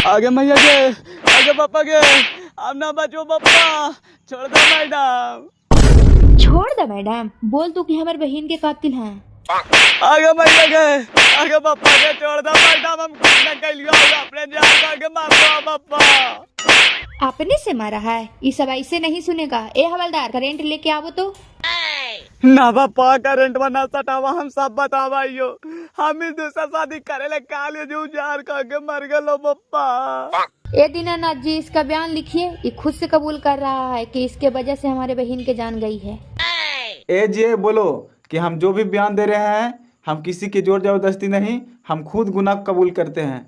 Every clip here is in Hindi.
आगे मैया के, आगे पापा के, अब ना बचो पापा, छोड़ दो मैडम। छोड़ दे मैडम, बोल तू कि हमारे बहन के कातिल हैं। आगे मैया के, आगे पापा के, छोड़ दो मैडम, हम कुछ न कहियो, अपने जान आगे मार दो पापा। आपने से मारा है, ये सब ऐसे नहीं सुनेगा। ए हवलदार, करंट लेके आवो तो। ना पापा, करंट बना सटावा, हम सब बतावा यो, हम ही दूसरा शादी करे ले काले जो जार के मर गलो पापा। ए दीनानाथ जी, इसका बयान लिखिए। ये खुद से कबूल कर रहा है कि इसके वजह से हमारे बहन के जान गई है। ए जी बोलो कि हम जो भी बयान दे रहे हैं, हम किसी की जोर जबरदस्ती नहीं, हम खुद गुनाह कबूल करते हैं।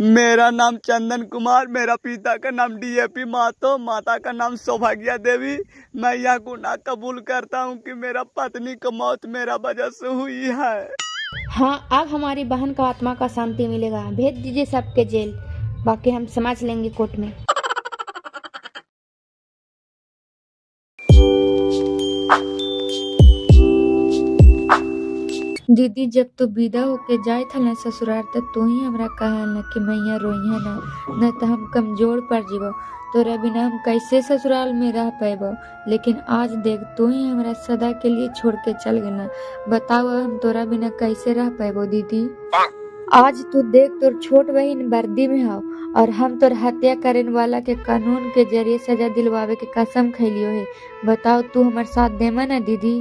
मेरा नाम चंदन कुमार, मेरा पिता का नाम डीएपी मातो, माता का नाम सौभाग्या देवी। मैं यह गुनाह कबूल करता हूँ कि मेरा पत्नी की मौत मेरा वजह से हुई है। हाँ, अब हमारी बहन का आत्मा का शांति मिलेगा। भेज दीजिए सबके जेल, बाकी हम समझ लेंगे कोर्ट में। दीदी, जब तू विदा होके जाए था ना ससुराल, तब तू ही हमरा कहा न कि मैया रोइया न तो हम कमजोर पड़ जीवो। तोरा बिना हम कैसे ससुराल में रह पाएबो। लेकिन आज देख, तू ही हमरा सदा के लिए छोड़ के चल गना। बताओ हम तोरा बिना कैसे रह पाएबो दीदी। आज तू देख, तोर छोट बहन वर्दी में हो और हम तोर हत्या करे वाला के कानून के जरिए सजा दिलवावे के कसम खैलियो है। बताओ तू हमारे साथ देमा ना दीदी।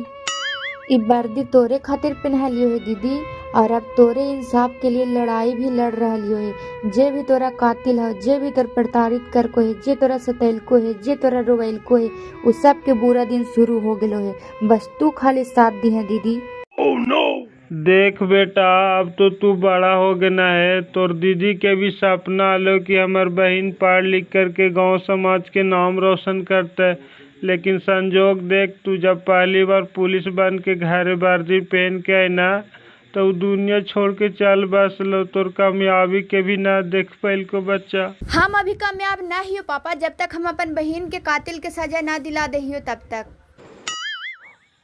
ई वर्दी तोरे खातिर पहना लियो है दीदी, और अब तोरे इंसाफ के लिए लड़ाई भी लड़ रहा लियो है। जे भी तोरा कातिल है, जे भी तोर प्रताड़ित कर को है, जे तोरा सतैल को है, जे तोरा रोवैल को है, उ सब के बुरा दिन शुरू हो गेलो है। बस तू खाली साथ दी है दीदी। देख बेटा, अब तो तू बड़ा हो गया है। तोर दीदी के भी सपना आलो कि हमार बहन पढ़ लिख करके गांव समाज के नाम रोशन करते। लेकिन संजोग देख, तू जब पहली बार पुलिस बन के घर वर्दी पहन के आई ना, तो दुनिया छोड़ के चल बस लो। तोर कामयाबी के भी ना देख पाइल को बच्चा। हम अभी कामयाब ना हियो पापा, जब तक हम अपन बहन के कातिल के सजा ना दिला दहियो तब तक।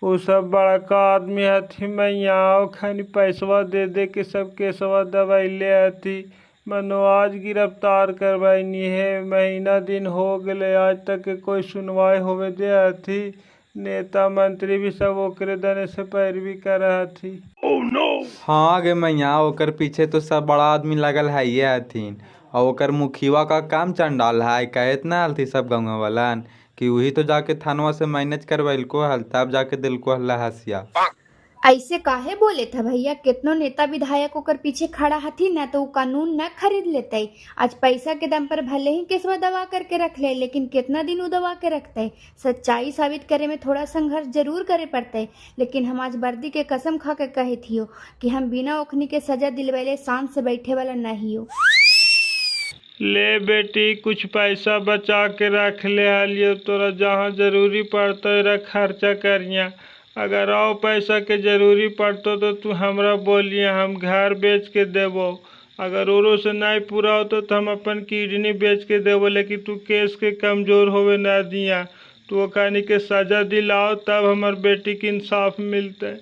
वो सब बड़ा का आदमी हथी, मैं यहाँ खानी पैसवा दे दे के सब केसवा दवाई ले आती। मनो आज गिरफ्तार करवाई है, महीना दिन हो गए, आज तक के कोई सुनवाई होवे दे थी। नेता मंत्री भी सब ओकरे दने से पैरवी कर रहा थी। हाँ गे मैया, ओकर पीछे तो सब बड़ा आदमी लगल है ये हथिन, और ओकर मुखिया का काम चंडाल है। कहत ना हल थी सब गाँव वालन कि वही तो जाके थानवा से मैनेज करवाइल को हल, तब जाके दिल को हल्ला हसिया। ऐसे काहे बोले था भैया, कितनो नेता विधायक ओकर पीछे खड़ा हथी ना, तो वो कानून न खरीद लेते। आज पैसा के दम पर भले ही केसवा दबा करके रख ले, लेकिन कितना दिन वो दबा के रखते। सच्चाई साबित करे में थोड़ा संघर्ष जरूर करे पड़ते। लेकिन हम आज वर्दी के कसम खा के कहे थियो कि हम बिना ओखनी के सजा दिलवाले शांत से बैठे वाला नहीं हो। ले बेटी, कुछ पैसा बचा के रख ले हलियो, तोरा जहाँ जरूरी पड़तो रख खर्चा करिया। अगर और पैसा के जरूरी पड़तो तो तू हमरा बोलिए, हम घर बेच के देबो। अगर औरों से नहीं पूरा होतो तो हम अपन किडनी बेच के देबो। लेकिन तू केस के कमजोर होवे ना दिया, तू ओकानी के सजा दिलाओ, तब हमार बेटी के इंसाफ मिलते।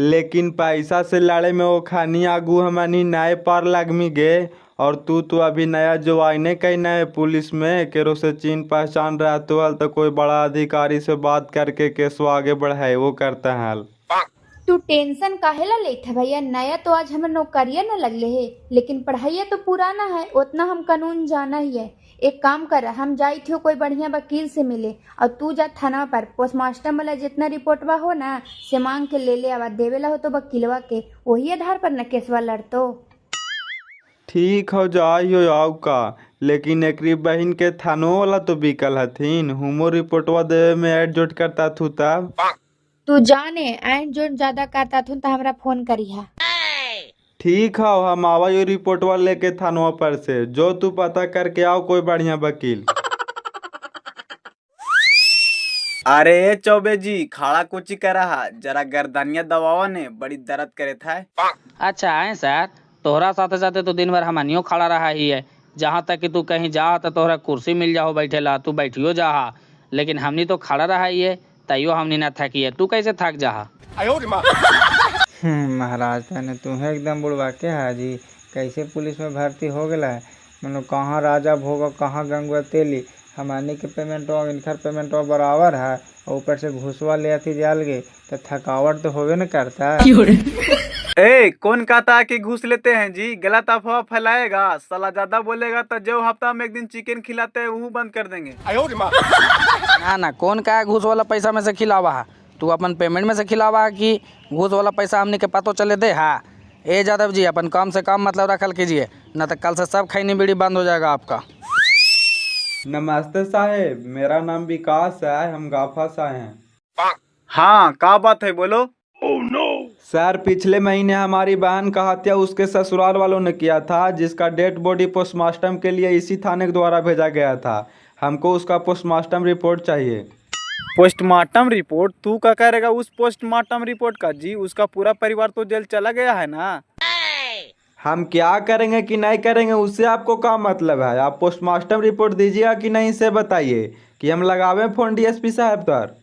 लेकिन पैसा से लड़े में वो खानी आगू हमानी नए पार लगमी गे, और तू अभी नया जो आईने कहीं नए पुलिस में केरो से चीन पहचान रहा तो कोई बड़ा अधिकारी से बात करके केसो आगे बढ़ाए वो करता है। तू टेंशन काहेला लेत है भैया, नया तो आज हमें नौकरिया न लगले है, लेकिन पढ़ाइया तो पुराना है, उतना हम कानून जाना ही है। एक काम कर, हम जाई थियो कोई बढ़िया वकील से मिले, और तू जा थाना पर पोस्टमास्टर वाला जितना रिपोर्टवा हो ना से मांग के ले ले आवा, देवेला हो तो वकीलवा के, वही आधार पर न केसवा लड़तो। ठीक हो जाइयो आओ का, लेकिन एकरी बहन के थानो वाला तो बिकल हथिन, हुमो रिपोर्टवा देवे में ऐड जोट करता थू तब। तू जाने एंड जो ज्यादा करता थू तो हमरा फोन करिहा। ठीक है, हम आवा यो रिपोर्टवा लेके थानवा पर से, जो तू पता करके आओ कोई बढ़िया वकील। अरे चौबे जी, खाड़ा कुची करा, जरा गर्दनिया दबावा ने, बड़ी दर्द करे था। अच्छा है सर, तोहरा साथे साथे तो दिन भर हमनियो खड़ा रहा ही है। जहाँ तक कि तू कहीं जा तो तोहरा कुर्सी मिल जाओ बैठेला, तू बैठियो जा, लेकिन हमनी तो खड़ा रहा ही है, तैयो हमनी ना थकी। तू कैसे थक जा? महाराज तने तुम्हें एकदम बुड़वा के हाजी, कैसे पुलिस में भर्ती हो गया है। मनो कहाँ राजा भोग और कहाँ गंगुआ तेली। हमानी के पेमेंट और इनकर पेमेंट और बराबर है और ऊपर से घुसवा ले आती जाल गई तो थकावट तो होवे न करता है। ए कौन कहता है कि घूस लेते हैं जी? गलत अफवाह फैलाएगा साला, ज्यादा बोलेगा तो जो हफ्ता में एक दिन चिकन खिलाते हैं वो बंद कर देंगे। ना ना, कौन का घूस वाला पैसा में से खिलावा है? तू अपन पेमेंट में से खिलावा है कि घूस वाला पैसा हमने के पतो चले दे? हाँ ए यादव जी, अपन कम से कम मतलब रखल कीजिए, न तो कल से सब खैनी बीड़ी बंद हो जाएगा आपका। नमस्ते साहेब, मेरा नाम विकास है, हम गाफा से आए हैं। हाँ क्या बात है, बोलो। सर पिछले महीने हमारी बहन का हत्या उसके ससुराल वालों ने किया था, जिसका डेड बॉडी पोस्टमार्टम के लिए इसी थाने के द्वारा भेजा गया था। हमको उसका पोस्टमार्टम रिपोर्ट चाहिए। Postmortem report? तू क्या करेगा उस पोस्टमार्टम रिपोर्ट का जी? उसका पूरा परिवार तो जेल चला गया है ना। हम क्या करेंगे कि नहीं करेंगे उससे आपको क्या मतलब है? आप पोस्टमार्टम रिपोर्ट दीजिएगा कि नहीं से बताइए, कि हम लगावे फोन डीएसपी साहब पर।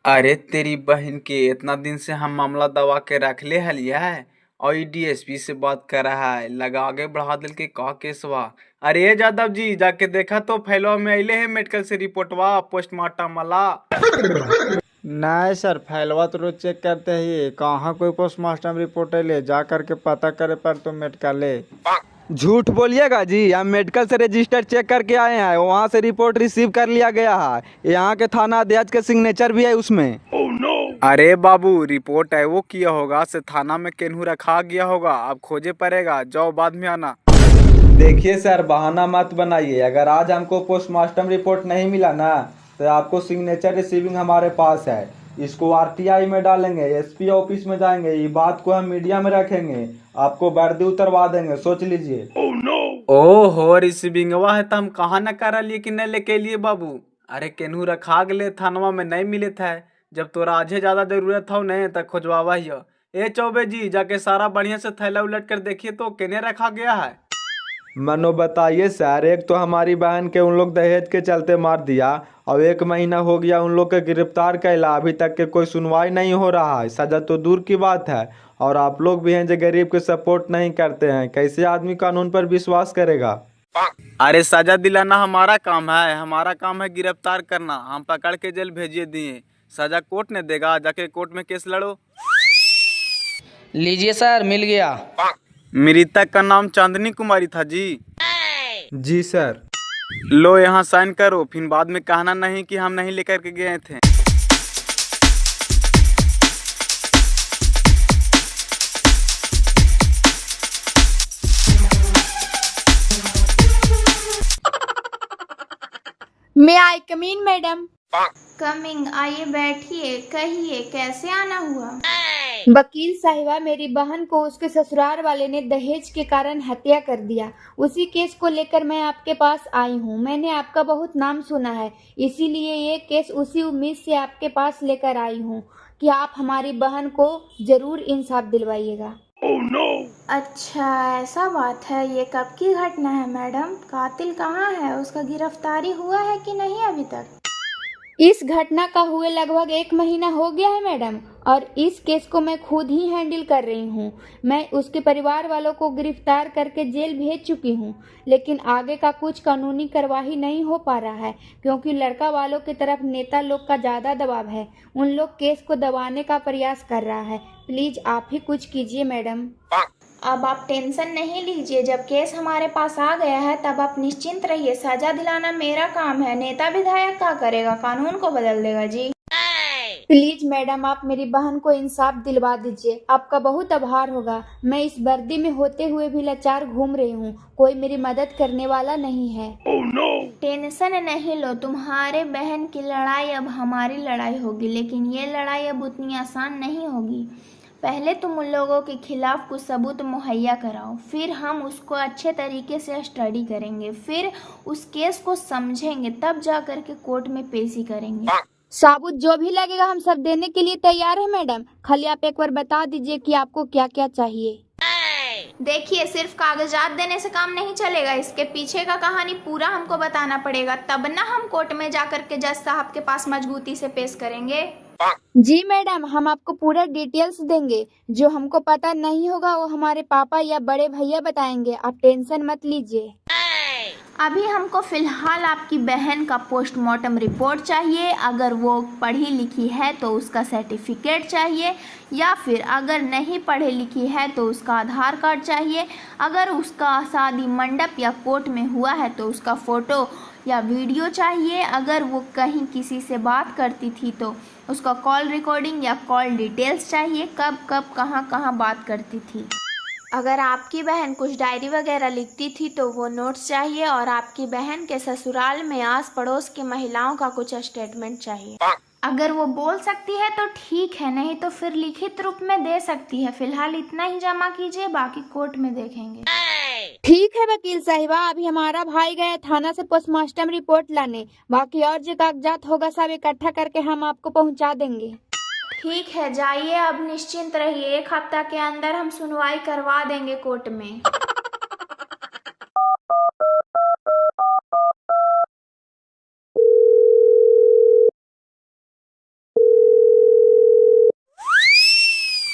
अरे तेरी बहन के, इतना दिन से हम मामला दबा के रख ले हलिया है और डीएसपी से बात कर रहा है, लगा आगे बढ़ा दिल के का केसवा। अरे यादव जी जाके देखा तो फैलवा में अले है मेडिकल से रिपोर्टवा पोस्टमार्टम वाला। नहीं सर, फैलवा तो रोज चेक करते ही, कहाँ कोई पोस्टमार्टम रिपोर्ट ले जा करके पता करे पर तो मेडिकल ले। झूठ बोलिएगा जी, हम मेडिकल से रजिस्टर चेक करके आए हैं, वहाँ से रिपोर्ट रिसीव कर लिया गया है, यहाँ के थाना अध्यक्ष के सिग्नेचर भी है उसमें। अरे बाबू रिपोर्ट है वो किया होगा से थाना में केनहू रखा गया होगा, अब खोजे पड़ेगा, जाओ बाद में आना। देखिए सर, बहाना मत बनाइए। अगर आज हमको पोस्टमार्टम रिपोर्ट नहीं मिला ना तो आपको सिग्नेचर रिसीविंग हमारे पास है, इसको आरटीआई में डालेंगे, एसपी ऑफिस में जाएंगे, ये बात को हम मीडिया में रखेंगे, आपको वर्दी उतरवा देंगे, सोच लीजिए। ओहो रिसीविंगवा है तो हम कहाँ न करा लिए कि नहीं लेके लिए बाबू। अरे केनहू रखा गले थानवा में नहीं मिले था, जब तोरा आजे ज्यादा जरूरत हो नहीं तो खोजवावा ही। ए चौबे जी जाके सारा बढ़िया से थैला उलट कर देखिए तो केने रखा गया है। मनो बताइए सर, एक तो हमारी बहन के उन लोग दहेज के चलते मार दिया और 1 महीना हो गया उन लोग के गिरफ्तार कैला, अभी तक के कोई सुनवाई नहीं हो रहा है। सजा तो दूर की बात है, और आप लोग भी हैं जो गरीब के सपोर्ट नहीं करते हैं, कैसे आदमी कानून पर विश्वास करेगा? अरे सजा दिलाना हमारा काम है, हमारा काम है गिरफ्तार करना, हम पकड़ के जेल भेजिए दिए, सजा कोर्ट ने देगा, जाके कोर्ट में केस लड़ो। लीजिए सर, मिल गया। मृतक का नाम चांदनी कुमारी था जी। जी सर। लो यहाँ साइन करो, फिर बाद में कहना नहीं कि हम नहीं लेकर के गए थे। मैं आई कमीन मैडम। कमिंग, आइए बैठिए, कहिए कैसे आना हुआ? वकील साहिबा, मेरी बहन को उसके ससुराल वाले ने दहेज के कारण हत्या कर दिया, उसी केस को लेकर मैं आपके पास आई हूँ। मैंने आपका बहुत नाम सुना है, इसीलिए ये केस उसी उम्मीद से आपके पास लेकर आई हूँ कि आप हमारी बहन को जरूर इंसाफ दिलवाइएगा। अच्छा ऐसा बात है, ये कब की घटना है मैडम? कातिल कहाँ है? उसका गिरफ्तारी हुआ है कि नहीं अभी तक? इस घटना का हुए लगभग 1 महीना हो गया है मैडम, और इस केस को मैं खुद ही हैंडल कर रही हूँ। मैं उसके परिवार वालों को गिरफ्तार करके जेल भेज चुकी हूँ, लेकिन आगे का कुछ कानूनी कार्यवाही नहीं हो पा रहा है, क्योंकि लड़का वालों की तरफ नेता लोग का ज़्यादा दबाव है, उन लोग केस को दबाने का प्रयास कर रहा है। प्लीज आप ही कुछ कीजिए मैडम। अब आप टेंशन नहीं लीजिए, जब केस हमारे पास आ गया है तब आप निश्चिंत रहिए, सजा दिलाना मेरा काम है, नेता विधायक क्या करेगा, कानून को बदल देगा जी। प्लीज मैडम आप मेरी बहन को इंसाफ दिलवा दीजिए, आपका बहुत आभार होगा। मैं इस वर्दी में होते हुए भी लाचार घूम रही हूँ, कोई मेरी मदद करने वाला नहीं है। टेंशन नहीं लो, तुम्हारे बहन की लड़ाई अब हमारी लड़ाई होगी, लेकिन ये लड़ाई अब उतनी आसान नहीं होगी। पहले तुम उन लोगों के खिलाफ कुछ सबूत मुहैया कराओ, फिर हम उसको अच्छे तरीके से स्टडी करेंगे, फिर उस केस को समझेंगे, तब जा कर के कोर्ट में पेशी करेंगे। साबुत जो भी लगेगा हम सब देने के लिए तैयार है मैडम, खाली आप एक बार बता दीजिए कि आपको क्या क्या चाहिए। देखिए सिर्फ कागजात देने से काम नहीं चलेगा, इसके पीछे का कहानी पूरा हमको बताना पड़ेगा, तब ना हम कोर्ट में जाकर के जज साहब के पास मजबूती से पेश करेंगे। जी मैडम, हम आपको पूरा डिटेल्स देंगे, जो हमको पता नहीं होगा वो हमारे पापा या बड़े भैया बताएंगे, आप टेंशन मत लीजिए। अभी हमको फ़िलहाल आपकी बहन का पोस्टमार्टम रिपोर्ट चाहिए। अगर वो पढ़ी लिखी है तो उसका सर्टिफिकेट चाहिए, या फिर अगर नहीं पढ़ी लिखी है तो उसका आधार कार्ड चाहिए। अगर उसका शादी मंडप या कोर्ट में हुआ है तो उसका फ़ोटो या वीडियो चाहिए। अगर वो कहीं किसी से बात करती थी तो उसका कॉल रिकॉर्डिंग या कॉल डिटेल्स चाहिए, कब कब कहाँ कहाँ बात करती थी। अगर आपकी बहन कुछ डायरी वगैरह लिखती थी तो वो नोट्स चाहिए, और आपकी बहन के ससुराल में आस पड़ोस की महिलाओं का कुछ स्टेटमेंट चाहिए। अगर वो बोल सकती है तो ठीक है, नहीं तो फिर लिखित रूप में दे सकती है। फिलहाल इतना ही जमा कीजिए, बाकी कोर्ट में देखेंगे। ठीक है वकील साहिबा, अभी हमारा भाई गया थाना से पोस्टमार्टम रिपोर्ट लाने, बाकी और जो कागजात होगा सब इकट्ठा करके हम आपको पहुंचा देंगे। ठीक है, जाइए, अब निश्चिंत रहिए। 1 हफ्ता के अंदर हम सुनवाई करवा देंगे कोर्ट में।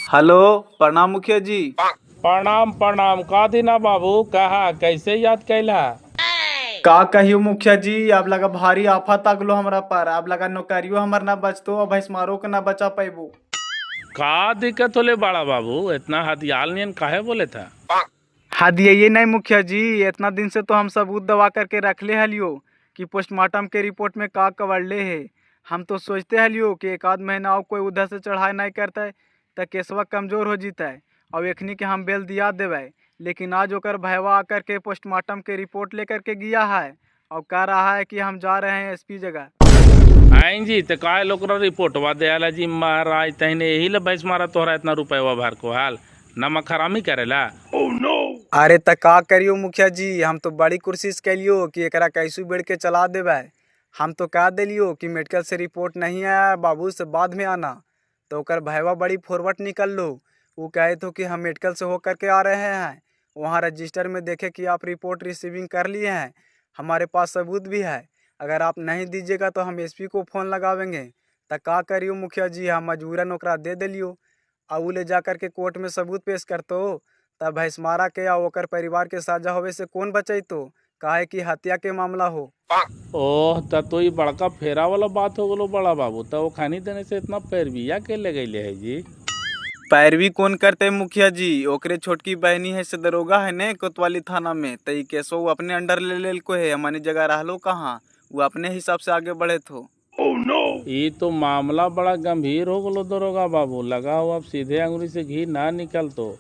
हेलो, प्रणाम मुखिया जी। प्रणाम प्रणाम। का दीना बाबू, कहा कैसे याद कैला? का कहियो मुखिया जी, आप लगा भारी आफत आ गलो हमरा पर। आप लगा नौकरियो हमर ना बचतो और भैंसमारो के ना बचा पैबो। का दिक्कत होले बड़ा बाबू, इतना हथियाल नियन काहे बोले था? हाथ ये नहीं मुखिया जी, इतना दिन से तो हम सबूत दवा करके रख ले हलियो कि पोस्टमार्टम के रिपोर्ट में का कवरले है। हम तो सोचते हलियो कि 1 आध महीना और कोई उधर से चढ़ाई नहीं करता तो केसवा कमजोर हो जीता है और एखनी के हम बेल दिया देवे। लेकिन आज ओकर भैया आकर के पोस्टमार्टम के रिपोर्ट लेकर के गया है और कह रहा है कि हम जा रहे हैं एसपी जगह। आइन जी तो काय लोग रिपोर्टवा दयाला जी महाराज तहने यही ले भैंस मारा तोहरा इतना रुपया भर को हाल नमक हरामी करेला। अरे त का करियो मुखिया जी, हम तो बड़ी कोशिश कैलियो कि एकरा कैसू बेड़ के चला देवे। हम तो कह दिलियो कि मेडिकल से रिपोर्ट नहीं आया, बाबू से बाद में आना। तो ओकर भैया बड़ी फॉरवर्ड निकल लो। वो कहे तो कि हम मेडिकल से होकर के आ रहे हैं, वहाँ रजिस्टर में देखे कि आप रिपोर्ट रिसीविंग कर लिए हैं, हमारे पास सबूत भी है। अगर आप नहीं दीजिएगा तो हम एसपी को फ़ोन लगावेंगे। तो का करियो मुखिया जी, हम मजबूरन ओकरा दे दिलियो। अब ले जा कर के कोर्ट में सबूत पेश करतो तब भैंसमारा के या ओकर परिवार के साझा होवे से कौन बचैतो, काहे कि हत्या के मामला हो। ओह तो ये बड़का फेरा वाला बात हो गलो बड़ा बाबू। तो वो खानी देने से इतना पैरविया के ले गई है जी? पैरवी कौन करते मुखिया जी, ओकरे छोटकी बहनी है से दरोगा है ने कोतवाली थाना में। तो ये केसो वो अपने अंडर ले लेल को है, हमारी जगह रहलो कहाँ, वो अपने हिसाब से आगे बढ़े थो। ये तो मामला बड़ा गंभीर हो गलो दरोगा बाबू। लगा हो अब सीधे अंगुली से घी ना निकल तो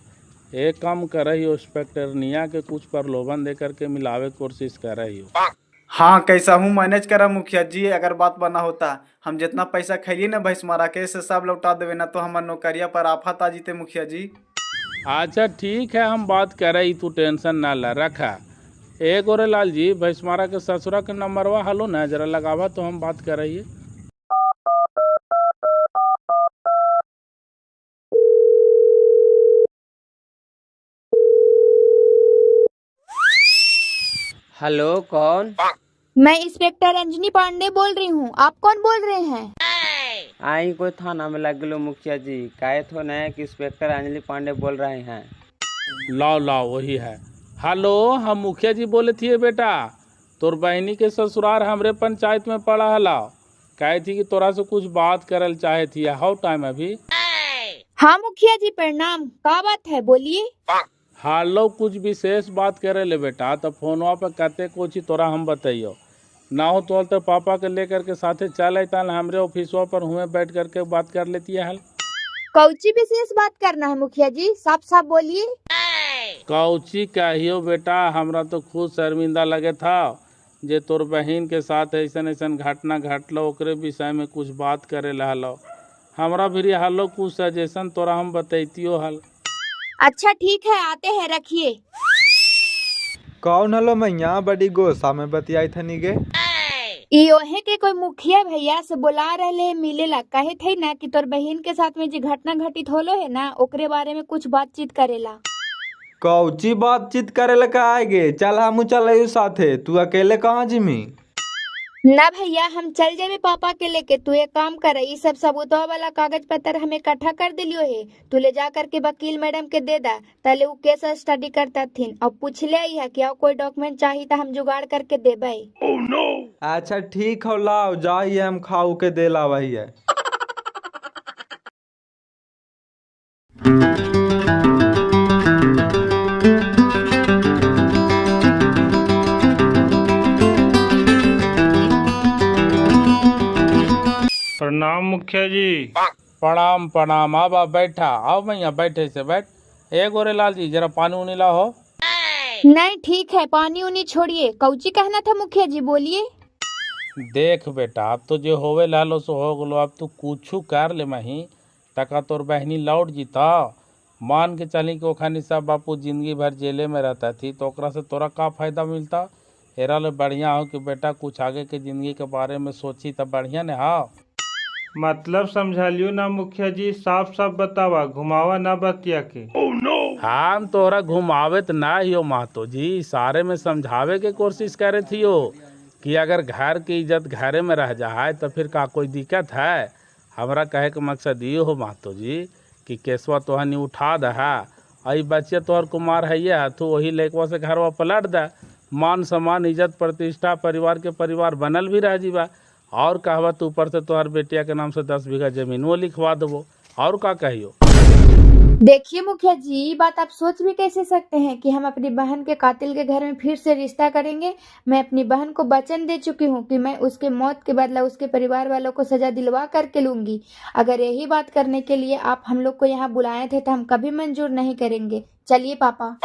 एक काम कर रही हो, इंस्पेक्टरनिया के कुछ प्रलोभन दे करके मिलावे कोशिश कर रही हो। हाँ, कैसा हूँ मैनेज करा मुखिया जी। अगर बात बना होता, हम जितना पैसा खैलिए ना भैंसमारा के से सब लौटा देवे ना, तो हमारे नौकरिया पर आफत आ जीते मुखिया जी। अच्छा ठीक है, हम बात कर रही, तू टेंशन ना ला रखा। एक और लाल जी, भैंसमारा के ससुरा के नंबरवा हलो ना जरा लगावा तो हम बात कर रही है। हेलो, कौन? मैं इंस्पेक्टर अंजनी पांडे बोल रही हूँ। आप कौन बोल रहे हैं? आई कोई थाना में लग गलो मुखिया जी, काहे थो न कि इंस्पेक्टर अंजलि पांडे बोल रहे हैं। लाओ लाओ वही है। हेलो, हम मुखिया जी बोले थे बेटा, तोर बहनी के ससुराल हमरे पंचायत में पड़ा हला। कहे थी कि तोरा से कुछ बात करल चाहे थी। हाउ टाइम अभी? हाँ मुखिया जी प्रणाम, का बात है बोलिए। हालो, कुछ विशेष बात करे ले बेटा, तो फोनवा पे कहते कुछ तोरा हम बताइयो ना हो तो पापा के लेकर के साथे चल अता, हमरे ऑफिसवा पर हुए बैठ करके बात कर लेती है। कौची विशेष बात करना है मुखिया जी, साफ साफ बोलिए। कौची कहियो बेटा, हमरा तो खुद शर्मिंदा लगे था जे तोर बहन के साथ ऐसन ऐसन घटना घटलो, ओकरे विषय में कुछ बात करे लहलो। हमरा भी हालो कुछ सजेशन तोरा हम बतैतियो हल। अच्छा ठीक है, आते हैं, रखिए। कौन हलो मैया, बड़ी गोसा में बतियाई थनी गे? इहे के कोई मुखिया भैया से बुला रहे हैं मिलेला। कहे थे ना कि तोर बहन के साथ में जो घटना घटित होलो है ना, ओकरे बारे में कुछ बातचीत करेला। कौची बातचीत करे लगा आएगे? चल हम चल साथे, तू अकेले कहाँ जिमी? ना भैया, हम चल जेबे पापा के लेके। तू एक काम कर, ई सब सबूतवा वाला कागज पत्र हमें इकट्ठा कर दिलियो है, तू ले जा करके वकील मैडम के दे दा, तले वो केस स्टडी करता थिन और पूछ ले है कि और कोई डॉक्यूमेंट चाहिए तो हम जुगाड़ करके देबे। अच्छा ठीक हो, लाओ जाइए, हम खाऊ के दे ला वही है। प्रणाम मुखिया जी। प्रणाम प्रणाम। अब आप बैठा, आओ भैया बैठे से बैठ। गोरे लाल जी जरा पानी उनी लाओ। नहीं ठीक है, पानी उनी छोड़िए, कौची कहना था मुखिया जी, बोलिए। देख बेटा, अब तो जो होवे लालो सो हो गलो, अब तू कुछ कर ले मही तका तोर बहनी लौट जीता। मान के चली कि ओखानी सब बापू जिंदगी भर जेले में रहता थी तो ओकरा से तोरा का फायदा मिलता। एरा ले बढ़िया हो कि बेटा कुछ आगे के जिंदगी के बारे में सोची तब बढ़िया ने। हाँ मतलब समझा लियो ना मुखिया जी, साफ साफ बतावा, घुमावा ना बतिया के। हम तोरा घुमावे तो ना हियो महतो जी, सारे में समझावे के कोशिश करे थियो कि अगर घर की इज्जत घरे में रह जाए तो फिर का कोई दिक्कत है। हमरा कहे के मकसद ये हो महतो जी कि केसवा तोहनी उठा दहा, आई बच्चे तोहर कुमार है तू वही लेकवा से घरवा पलट दा, मान सम्मान इज्जत प्रतिष्ठा परिवार के परिवार बनल भी रह जीवा। और कहवा तो ऊपर से तोहर बेटिया के नाम से 10 बीघा जमीन वो लिखवा देवो, और का कहियो। देखिए मुखिया जी, बात आप सोच भी कैसे सकते हैं कि हम अपनी बहन के कातिल के घर में फिर से रिश्ता करेंगे। मैं अपनी बहन को वचन दे चुकी हूँ कि मैं उसके मौत के बदला उसके परिवार वालों को सजा दिलवा करके लूंगी। अगर यही बात करने के लिए आप हम लोग को यहाँ बुलाए थे तो हम कभी मंजूर नहीं करेंगे। चलिए पापा।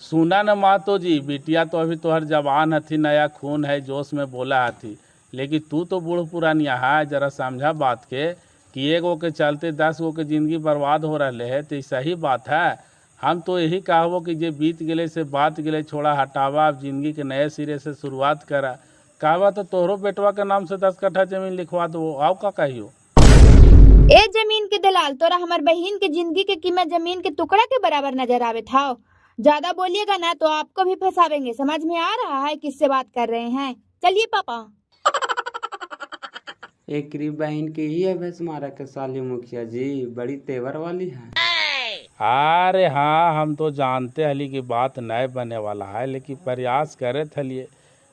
सुना न मातो जी, बिटिया तो अभी तोहर जवान हथी, नया खून है, जोश में बोला हथी, लेकिन तू तो बूढ़ पुरानिया है। जरा समझा बात के कि एक गो के चलते 10 गो के जिंदगी बर्बाद हो रहे है, तो सही बात है। हम तो यही कहबो कि जे बीत गए से बात गए छोड़ा हटावा, अब जिंदगी के नए सिरे से शुरुआत करा। कहवा तो तोहरो बेटवा के नाम से 10 कट्ठा जमीन लिखवा दो, आओ का कहियो। ए जमीन के दलाल, तोरा हमार बहन के जिंदगी के कीमत जमीन के टुकड़ा के बराबर नजर आवे था। ज्यादा बोलिएगा ना तो आपको भी फंसावेंगे। समझ में आ रहा है किससे बात कर रहे हैं? चलिए पापा। एक गरीब बहन की ही है भैंस मारा के साली मुखिया जी, बड़ी तेवर वाली है। अरे हाँ, हम तो जानते हली कि बात नए बने वाला है, लेकिन प्रयास करे थलिए।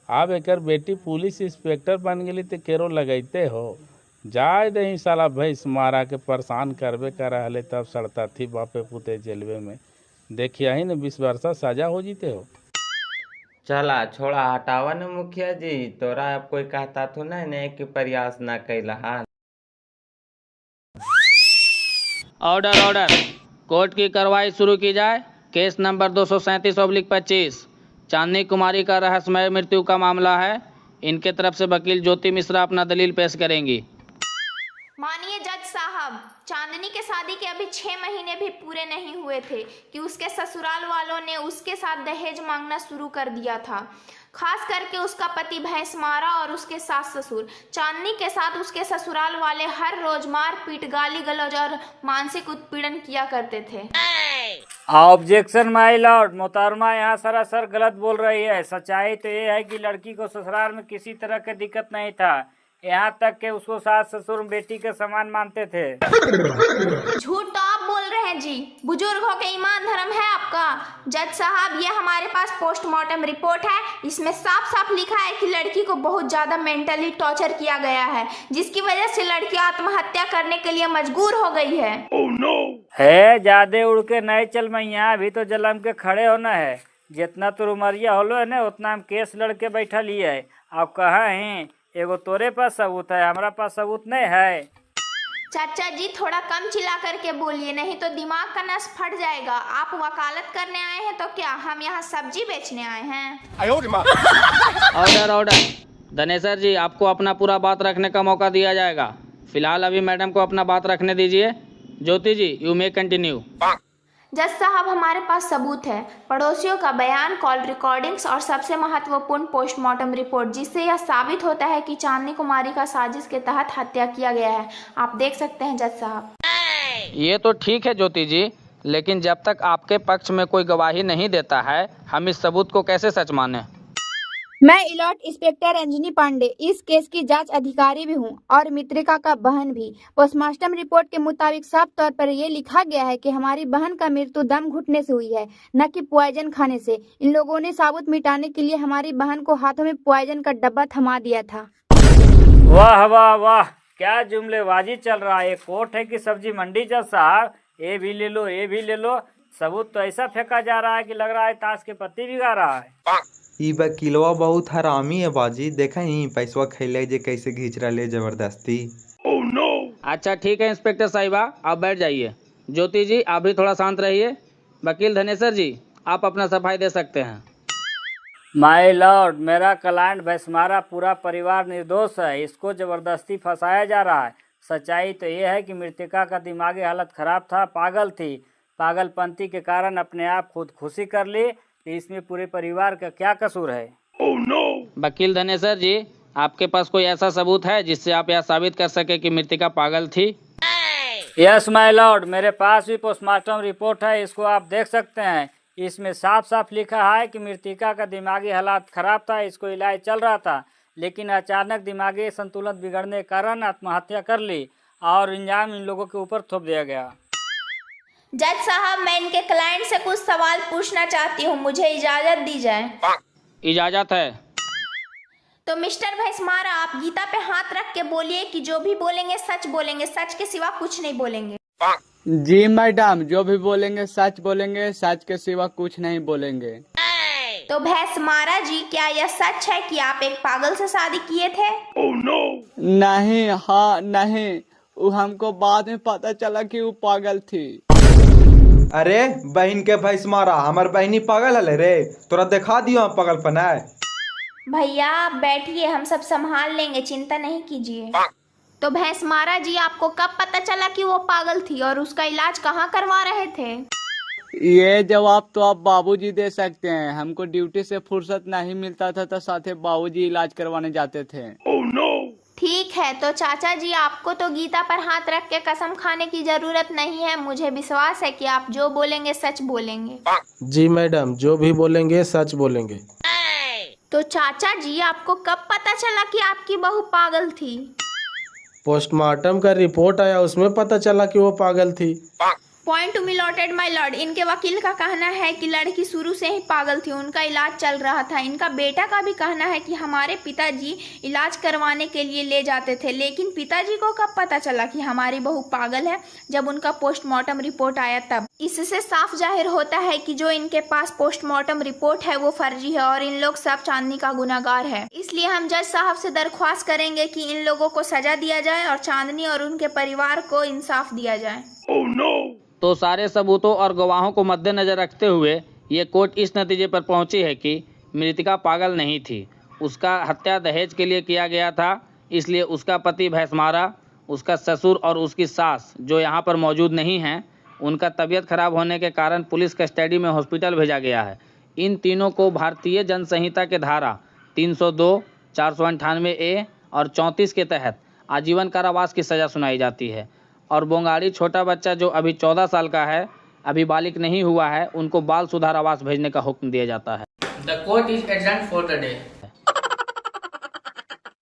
अब एकर बेटी पुलिस इंस्पेक्टर बन गई तो केरो लगैते हो। जाए दही साला भैंस मारा के परेशान करबे कर रहे, तब सड़ता थी बापे पुते जेलवे में। देखिए ही न 20 वर्षा सजा हो जीते हो। चला छोड़ा हटावा न मुखिया जी, तोरा अब कोई कहता तो नहीं कि प्रयास ना कैला। ऑर्डर ऑर्डर, कोर्ट की कार्रवाई शुरू की जाए। केस नंबर 237/25 चांदनी कुमारी का रहस्यमय मृत्यु का मामला है। इनके तरफ से वकील ज्योति मिश्रा अपना दलील पेश करेंगी। मानिए जज साहब, चांदनी के शादी के अभी 6 महीने भी पूरे नहीं हुए थे कि उसके ससुराल वालों ने उसके साथ दहेज मांगना शुरू कर दिया था। खास करके उसका पति भैंस मारा और उसके सास ससुर। चांदनी के साथ उसके ससुराल वाले हर रोज मार पीट, गाली गलौज और मानसिक उत्पीड़न किया करते थे। ऑब्जेक्शन माय लॉर्ड, मोहतरमा यहाँ सरासर गलत बोल रही है। सच्चाई तो ये है कि लड़की को ससुराल में किसी तरह की दिक्कत नहीं था, यहाँ तक कि उसको सास ससुर बेटी के समान मानते थे। झूठ तो आप बोल रहे हैं जी, बुजुर्ग हो के ईमान धर्म है आपका। जज साहब, ये हमारे पास पोस्टमार्टम रिपोर्ट है, इसमें साफ साफ लिखा है कि लड़की को बहुत ज्यादा मेंटली टॉर्चर किया गया है, जिसकी वजह से लड़की आत्महत्या करने के लिए मजबूर हो गई है। है ज्यादा उड़ के नहीं चल मैया, अभी तो जलम के खड़े होना है। जितना तो उमरिया होलो है ना, उतना हम केस लड़के बैठा लिए है। अब कहा है एगो तोरे पास सबूत है, हमारा पास सबूत नहीं है। चाचा जी थोड़ा कम चिल्ला करके बोलिए, नहीं तो दिमाग का नस फट जाएगा। आप वकालत करने आए हैं तो क्या हम यहाँ सब्जी बेचने आए हैं? ऑर्डर ऑर्डर, धनेश्वर जी आपको अपना पूरा बात रखने का मौका दिया जाएगा। फिलहाल अभी मैडम को अपना बात रखने दीजिए। ज्योति जी यू मे कंटिन्यू। जज साहब, हमारे पास सबूत है, पड़ोसियों का बयान, कॉल रिकॉर्डिंग्स और सबसे महत्वपूर्ण पोस्टमार्टम रिपोर्ट, जिससे यह साबित होता है कि चांदनी कुमारी का साजिश के तहत हत्या किया गया है। आप देख सकते हैं जज साहब। ये तो ठीक है ज्योति जी, लेकिन जब तक आपके पक्ष में कोई गवाही नहीं देता है, हम इस सबूत को कैसे सच माने? मैं इलॉट इंस्पेक्टर अंजनी पांडे इस केस की जांच अधिकारी भी हूं और मित्रिका का बहन भी। पोस्टमार्टम रिपोर्ट के मुताबिक साफ तौर पर यह लिखा गया है कि हमारी बहन का मृत्यु दम घुटने से हुई है, न कि पॉइजन खाने से। इन लोगों ने साबुत मिटाने के लिए हमारी बहन को हाथों में पॉइजन का डब्बा थमा दिया था। वाह वाह वाह, क्या जुमलेबाजी चल रहा है। कोर्ट है कि सब्जी मंडी जज साहब? ये भी ले लो, ये भी ले लो। सबूत तो ऐसा फेंका जा रहा है कि लग रहा है ताश के पत्ती बिगा रहा है। ई वकीलवा बहुत हरामी है बाजी, देखा ही पैसवा खैले जे कैसे घींच रहा ले जबरदस्ती। अच्छा ठीक है इंस्पेक्टर साहिबा, आप बैठ जाइए। ज्योति जी आप भी थोड़ा शांत रहिए। वकील धनेश्वर जी आप अपना सफाई दे सकते हैं। माय लॉर्ड, मेरा क्लाइंट भैंसमारा पूरा परिवार निर्दोष है, इसको जबरदस्ती फंसाया जा रहा है। सच्चाई तो ये है कि मृतिका का दिमागी हालत खराब था, पागल थी। पागलपंती के कारण अपने आप खुदकुशी कर ली। इसमें पूरे परिवार का क्या कसूर है? वकील धनेश्वर जी आपके पास कोई ऐसा सबूत है जिससे आप यह साबित कर सके कि मृतिका पागल थी? यस माय लॉर्ड, मेरे पास भी पोस्टमार्टम रिपोर्ट है, इसको आप देख सकते हैं। इसमें साफ साफ लिखा है कि मृतिका का दिमागी हालत खराब था, इसको इलाज चल रहा था, लेकिन अचानक दिमागी संतुलन बिगड़ने के कारण आत्महत्या कर ली और इल्जाम इन लोगों के ऊपर थोप दिया गया। जज साहब, मैं इनके क्लाइंट से कुछ सवाल पूछना चाहती हूँ, मुझे इजाजत दी जाए। इजाजत है। तो मिस्टर भैंसमारा, आप गीता पे हाथ रख के बोलिए कि जो भी बोलेंगे सच बोलेंगे, सच के सिवा कुछ नहीं बोलेंगे। जी मैडम, जो भी बोलेंगे सच बोलेंगे, सच के सिवा कुछ नहीं बोलेंगे। तो भैंसमारा जी, क्या यह सच है कि आप एक पागल से शादी किए थे? नहीं, हाँ नहीं, वो हमको बाद में पता चला कि वो पागल थी। अरे बहन के भैंसमारा, हमार बहनी पागल है रे, तोरा दिखा दियो पागलपन है। भैया आप बैठिए, हम सब संभाल लेंगे, चिंता नहीं कीजिए। तो भैंसमारा जी, आपको कब पता चला कि वो पागल थी और उसका इलाज कहाँ करवा रहे थे? ये जवाब तो आप बाबूजी दे सकते हैं। हमको ड्यूटी से फुर्सत नहीं मिलता था तो साथे बाबूजी इलाज करवाने जाते थे। ठीक है, तो चाचा जी आपको तो गीता पर हाथ रख के कसम खाने की जरूरत नहीं है। मुझे विश्वास है कि आप जो बोलेंगे सच बोलेंगे। जी मैडम, जो भी बोलेंगे सच बोलेंगे। तो चाचा जी, आपको कब पता चला कि आपकी बहू पागल थी? पोस्टमार्टम का रिपोर्ट आया, उसमें पता चला कि वो पागल थी। Point to be noted my lord. इनके वकील का कहना है कि लड़की शुरू से ही पागल थी, उनका इलाज चल रहा था। इनका बेटा का भी कहना है कि हमारे पिताजी इलाज करवाने के लिए ले जाते थे, लेकिन पिताजी को कब पता चला कि हमारी बहू पागल है? जब उनका पोस्टमार्टम रिपोर्ट आया तब। इससे साफ जाहिर होता है कि जो इनके पास पोस्टमार्टम रिपोर्ट है वो फर्जी है और इन लोग सब चांदनी का गुनाहगार है। इसलिए हम जज साहब से दरख्वास्त करेंगे कि इन लोगों को सजा दिया जाए और चांदनी और उनके परिवार को इंसाफ दिया जाए। तो सारे सबूतों और गवाहों को मद्देनजर रखते हुए ये कोर्ट इस नतीजे पर पहुंची है कि मृतिका पागल नहीं थी। उसका हत्या दहेज के लिए किया गया था, इसलिए उसका पति भैंसमारा, उसका ससुर और उसकी सास जो यहाँ पर मौजूद नहीं हैं, उनका तबीयत खराब होने के कारण पुलिस कस्टडी में हॉस्पिटल भेजा गया है। इन तीनों को भारतीय जन संहिता के धारा 302, 498A और 34 के तहत आजीवन कारावास की सज़ा सुनाई जाती है और बोंगाड़ी छोटा बच्चा जो अभी 14 साल का है, अभी बालिग नहीं हुआ है, उनको बाल सुधार आवास भेजने का हुक्म दिया जाता है। The court is adjourned for the day.